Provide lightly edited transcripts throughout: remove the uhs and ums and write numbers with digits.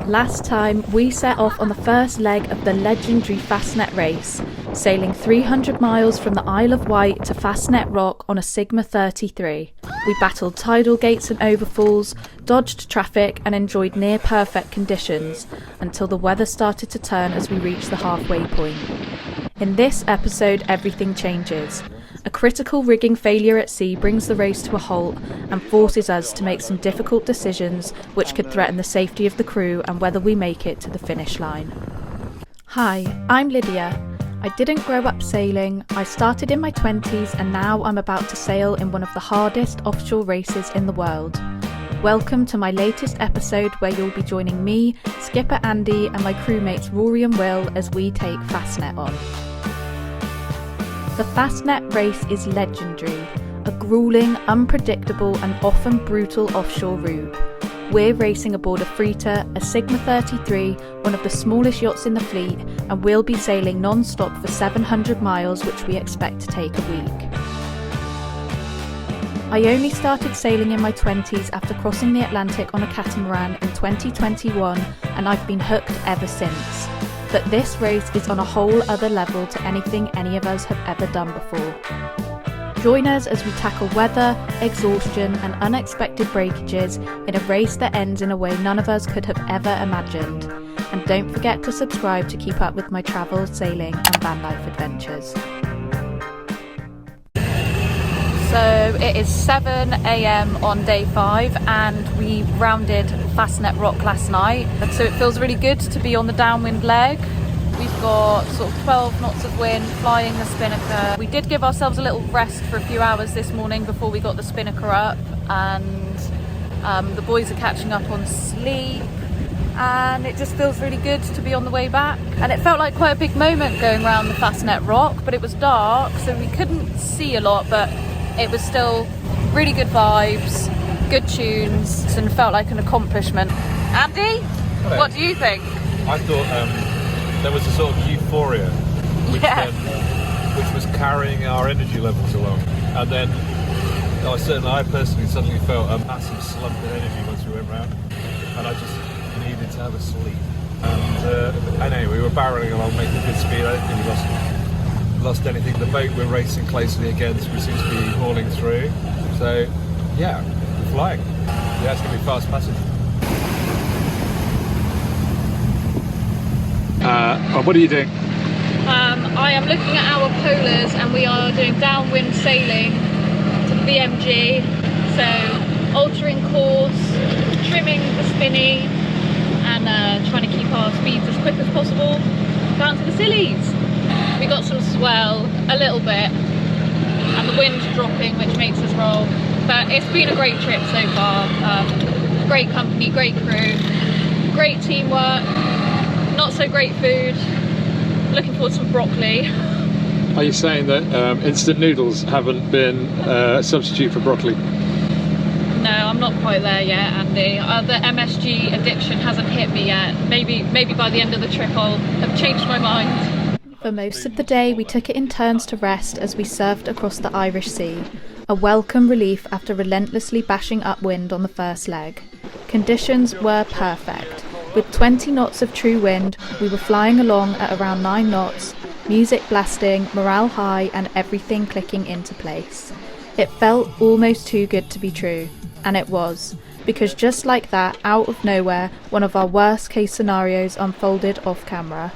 Last time, we set off on the first leg of the legendary Fastnet race, sailing 300 miles from the Isle of Wight to Fastnet Rock on a Sigma 33. We battled tidal gates and overfalls, dodged traffic and enjoyed near-perfect conditions, until the weather started to turn as we reached the halfway point. In this episode, everything changes. A critical rigging failure at sea brings the race to a halt and forces us to make some difficult decisions which could threaten the safety of the crew and whether we make it to the finish line. Hi, I'm Lydia. I didn't grow up sailing. I started in my 20s and now I'm about to sail in one of the hardest offshore races in the world. Welcome to my latest episode where you'll be joining me, Skipper Andy and my crewmates Rory and Will as we take Fastnet on. The Fastnet race is legendary, a gruelling, unpredictable and often brutal offshore route. We're racing aboard a freighter, a Sigma 33, one of the smallest yachts in the fleet, and we'll be sailing non-stop for 700 miles, which we expect to take a week. I only started sailing in my 20s after crossing the Atlantic on a catamaran in 2021, and I've been hooked ever since. But this race is on a whole other level to anything any of us have ever done before. Join us as we tackle weather, exhaustion and unexpected breakages in a race that ends in a way none of us could have ever imagined. And don't forget to subscribe to keep up with my travel, sailing and van life adventures. So it is 7 AM on day 5 and we rounded Fastnet Rock last night, and so it feels really good to be on the downwind leg. We've got sort of 12 knots of wind, flying the spinnaker. We did give ourselves a little rest for a few hours this morning before we got the spinnaker up, and the boys are catching up on sleep, and it just feels really good to be on the way back. And it felt like quite a big moment going around the Fastnet Rock, but it was dark so we couldn't see a lot, but it was still really good vibes, good tunes, and felt like an accomplishment. Andy, hello. What do you think? I thought there was a sort of euphoria which was carrying our energy levels along. And then I personally suddenly felt a massive slump in energy once we went round, and I just needed to have a sleep. And anyway, we were barrelling along, making good speed. I don't think we lost anything. The boat we're racing closely against, we seem to be hauling through. So yeah, we're flying. Yeah, it's going to be fast passage. What are you doing? I am looking at our polars and we are doing downwind sailing to the BMG. So altering course, trimming the spinny and trying to keep our speeds as quick as possible down to the Scillies. We got some swell, a little bit, and the wind's dropping which makes us roll. But it's been a great trip so far. Great company, great crew, great teamwork, not so great food. Looking forward to some broccoli. Are you saying that instant noodles haven't been a substitute for broccoli? No, I'm not quite there yet, Andy. The MSG addiction hasn't hit me yet. Maybe by the end of the trip I'll have changed my mind. For most of the day we took it in turns to rest as we surfed across the Irish Sea, a welcome relief after relentlessly bashing upwind on the first leg. Conditions were perfect. With 20 knots of true wind, we were flying along at around 9 knots, music blasting, morale high and everything clicking into place. It felt almost too good to be true, and it was, because just like that, out of nowhere, one of our worst case scenarios unfolded off camera.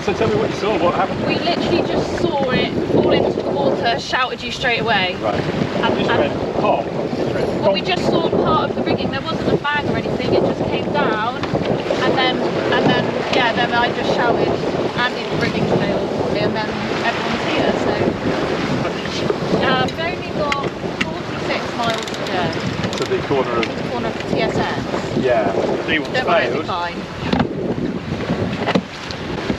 So tell me what you saw, what happened? We literally just saw it fall into the water, shouted you straight away. Right. Well, we just saw part of the rigging. There wasn't a bang or anything. It just came down, and then I just shouted, "Andy, the rigging's failed," and then everyone's here. So we've only got 46 miles to go. To the corner of the TSS. Yeah. Don't worry, it'll be fine.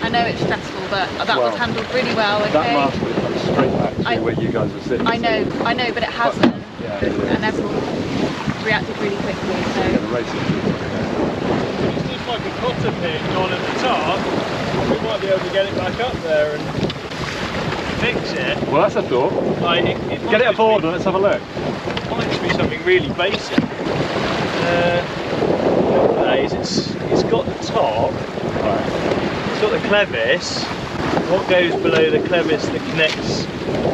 I know it's stressful, but that was handled really well. Okay. That mast would have come straight back to where you guys were sitting. I know, but it hasn't. And everyone reacted really quickly. So the racing. It's just like a cotter pit on at the top. We might be able to get it back up there and fix it. Well, that's a thought. Get it aboard and let's have a look. It might just be something really basic. clevis, what goes below the clevis that connects?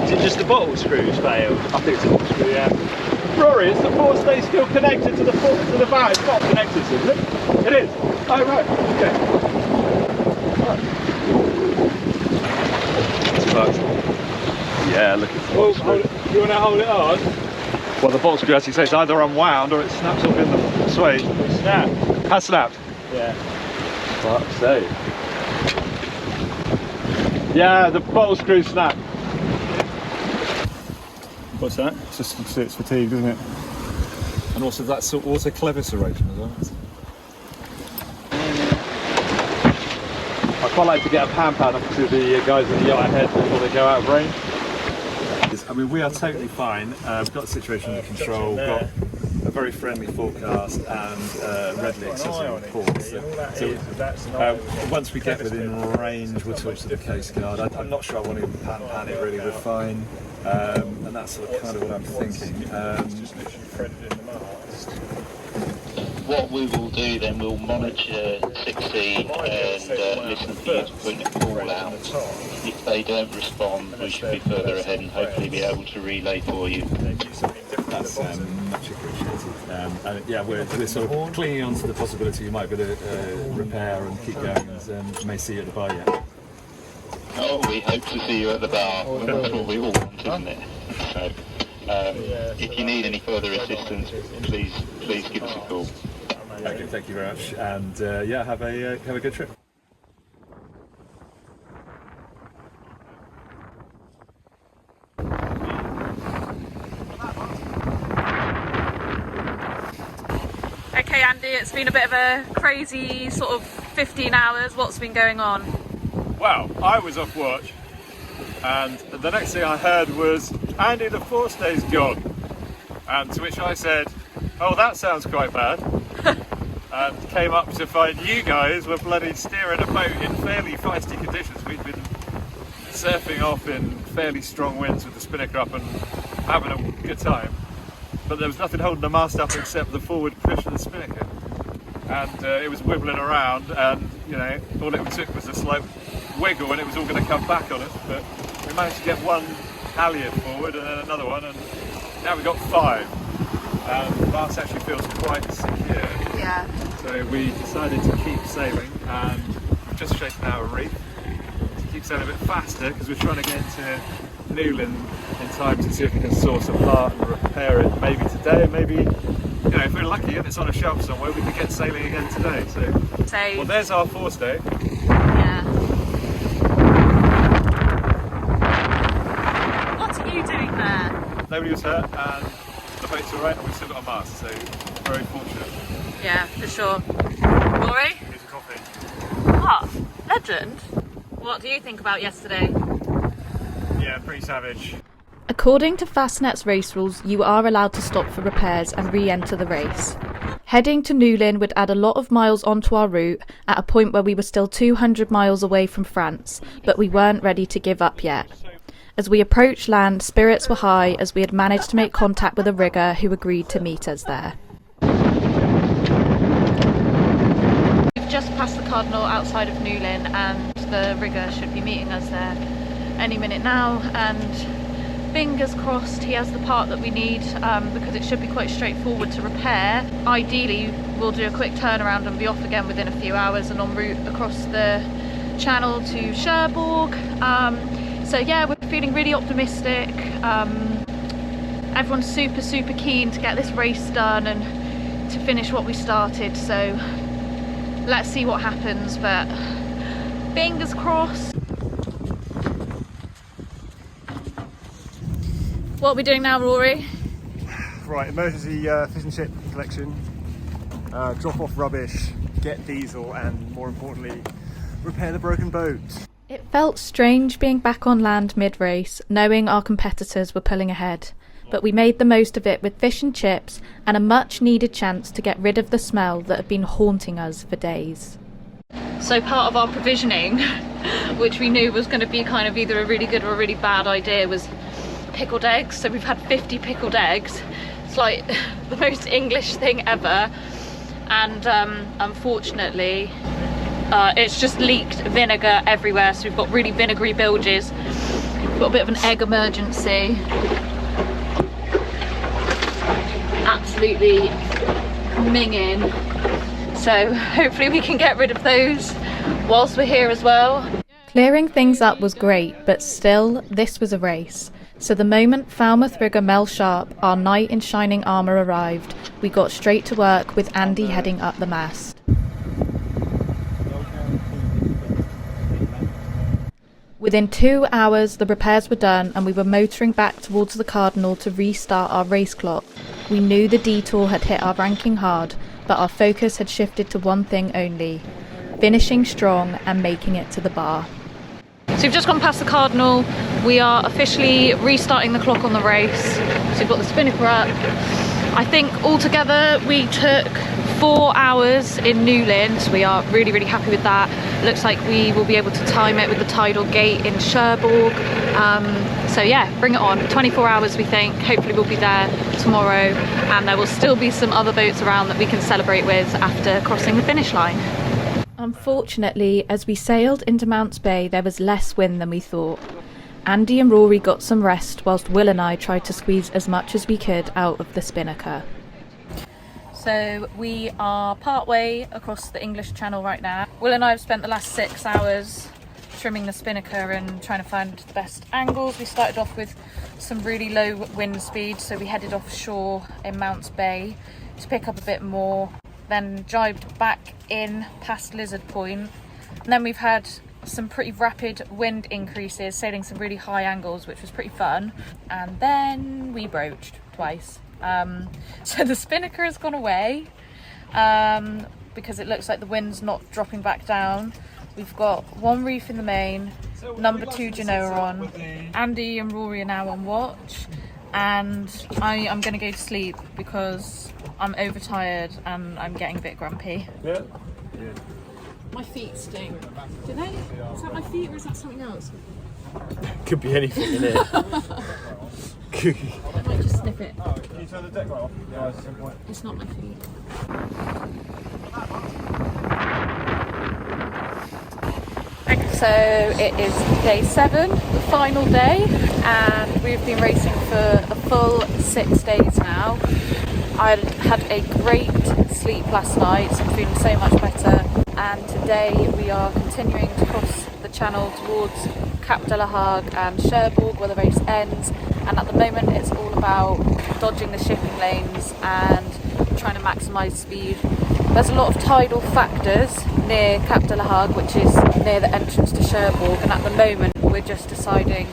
Is it just the bottle screws failed? I think it's a bottle screw, yeah. Rory, is the forestay still connected to the bow? It's not connected, is it? It is. Oh, right. Okay. Right. Yeah, look at the bottle screw. You want to hold it on? Well, the bottle screw, as you say, is either unwound or it snaps off in the suede. It snapped. Has snapped. Yeah. Fuck's sake. Yeah, the bottle screw snapped. What's that? It's just it's fatigued, isn't it? And also that's also clevis erosion as well. I quite like to get a pan up to the guys in the yacht ahead before they go out of range. I mean, we are totally fine. We've got the situation under control. We've got a very friendly forecast and readily accessible reports. So once we get within range, we'll talk to the Coast Guard. I'm not sure I want to even pan it really. We're fine, and that's sort of kind of what I'm thinking. What we will do then, we'll monitor 16 and listen for you to put a call out. If they don't respond, we should be further ahead and hopefully be able to relay for you. That's much appreciated. And yeah, we're sort of clinging on to the possibility you might be able to repair and keep going, and may see you at the bar yet. Oh, we hope to see you at the bar. That's what we all want, isn't it? So, if you need any further assistance, please give us a call. Okay, thank you very much, and yeah, have a good trip. Okay, Andy, it's been a bit of a crazy sort of 15 hours. What's been going on? Well, I was off watch, and the next thing I heard was, Andy, the forestay's gone. And to which I said, oh, that sounds quite bad. And came up to find you guys were bloody steering a boat in fairly feisty conditions. We'd been surfing off in fairly strong winds with the spinnaker up and having a good time. But there was nothing holding the mast up except the forward push of the spinnaker. And it was wibbling around, and you know, all it took was a slight wiggle and it was all going to come back on us. But we managed to get one halyard forward and then another one, and now we've got 5. The mast actually feels quite secure. Yeah. So we decided to keep sailing, and we've just shaken out a reef to keep sailing a bit faster because we're trying to get into Newlyn in time to see if we can source a part and repair it maybe today, maybe, you know, if we're lucky and it's on a shelf somewhere, we could get sailing again today. So well, there's our forestay. Yeah. What are you doing there? Nobody was hurt, and the boat's alright, and we've still got a mast, so very fortunate. Yeah, for sure. Rory? Here's a coffee. What? Legend? What do you think about yesterday? Yeah, pretty savage. According to Fastnet's race rules, you are allowed to stop for repairs and re-enter the race. Heading to Newlyn would add a lot of miles onto our route at a point where we were still 200 miles away from France, but we weren't ready to give up yet. As we approached land, spirits were high as we had managed to make contact with a rigger who agreed to meet us there. We've just passed the Cardinal outside of Newlyn, and the rigger should be meeting us there any minute now, and fingers crossed he has the part that we need, because it should be quite straightforward to repair. Ideally we'll do a quick turnaround and be off again within a few hours and en route across the channel to Cherbourg. So yeah, we're feeling really optimistic. Everyone's super keen to get this race done and to finish what we started, so let's see what happens, but fingers crossed. What are we doing now, Rory? Right, emergency fish and chip collection, drop off rubbish, get diesel, and more importantly, repair the broken boat. It felt strange being back on land mid-race, knowing our competitors were pulling ahead, but we made the most of it with fish and chips and a much-needed chance to get rid of the smell that had been haunting us for days. So part of our provisioning, which we knew was going to be kind of either a really good or a really bad idea, was pickled eggs. So we've had 50 pickled eggs. It's like the most English thing ever, and unfortunately It's just leaked vinegar everywhere, so we've got really vinegary bilges. We've got a bit of an egg emergency. Absolutely minging. So hopefully we can get rid of those whilst we're here as well. Clearing things up was great, but still, this was a race. So the moment Falmouth rigger Mel Sharp, our knight in shining armour, arrived, we got straight to work with Andy heading up the mast. Within 2 hours, the repairs were done and we were motoring back towards the Cardinal to restart our race clock. We knew the detour had hit our ranking hard, but our focus had shifted to one thing only: finishing strong and making it to the bar. So we've just gone past the Cardinal. We are officially restarting the clock on the race. So we've got the spinnaker up. I think altogether we took 4 hours in Newlyn, so we are really, really happy with that. Looks like we will be able to time it with the tidal gate in Cherbourg. So yeah, bring it on. 24 hours we think. Hopefully we'll be there tomorrow, and there will still be some other boats around that we can celebrate with after crossing the finish line. Unfortunately, as we sailed into Mounts Bay, there was less wind than we thought. Andy and Rory got some rest whilst Will and I tried to squeeze as much as we could out of the spinnaker. So we are partway across the English Channel right now. Will and I have spent the last 6 hours trimming the spinnaker and trying to find the best angles. We started off with some really low wind speed, so we headed offshore in Mounts Bay to pick up a bit more, then jibed back in past Lizard Point, and then we've had some pretty rapid wind increases, sailing some really high angles, which was pretty fun, and then we broached twice. So the spinnaker has gone away because it looks like the wind's not dropping back down. We've got one reef in the main, number 2 Genoa on. Andy and Rory are now on watch, and I'm going to go to sleep because I'm overtired and I'm getting a bit grumpy. Yeah. My feet sting. Do they? Is that my feet or is that something else? Could be anything, innit? I might just sniff it. Can you turn the deck light off? Yeah, at some point. It's not my feet. So it is day 7, the final day, and we've been racing for a full 6 days now. I had a great sleep last night, so I'm feeling so much better, and today we are continuing to cross the channel towards Cap de la Hague and Cherbourg where the race ends, and at the moment it's all about dodging the shipping lanes and trying to maximise speed. There's a lot of tidal factors near Cap de la Hague, which is near the entrance to Cherbourg, and at the moment we're just deciding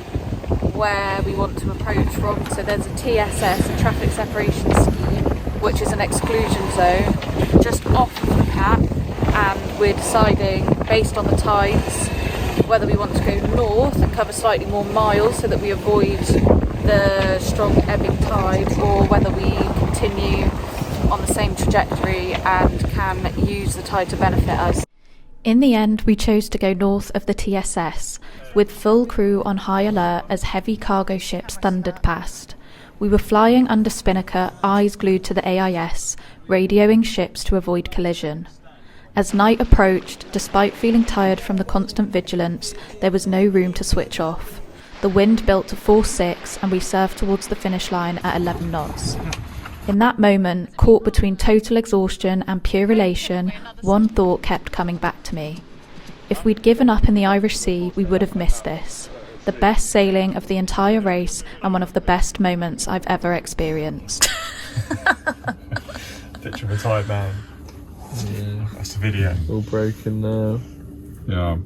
where we want to approach from. So there's a TSS, a traffic separation scheme, which is an exclusion zone just off the cap, and we're deciding based on the tides whether we want to go north and cover slightly more miles so that we avoid the strong ebbing tide, or whether we continue on the same trajectory and can use the tide to benefit us. In the end, we chose to go north of the TSS, with full crew on high alert as heavy cargo ships thundered past. We were flying under spinnaker, eyes glued to the AIS, radioing ships to avoid collision. As night approached, despite feeling tired from the constant vigilance, there was no room to switch off. The wind built to force 6 and we surfed towards the finish line at 11 knots. In that moment, caught between total exhaustion and pure elation, one thought kept coming back to me. If we'd given up in the Irish Sea, we would have missed this. The best sailing of the entire race and one of the best moments I've ever experienced. Picture of a tired man. Yeah. That's the video. All broken now. Yeah,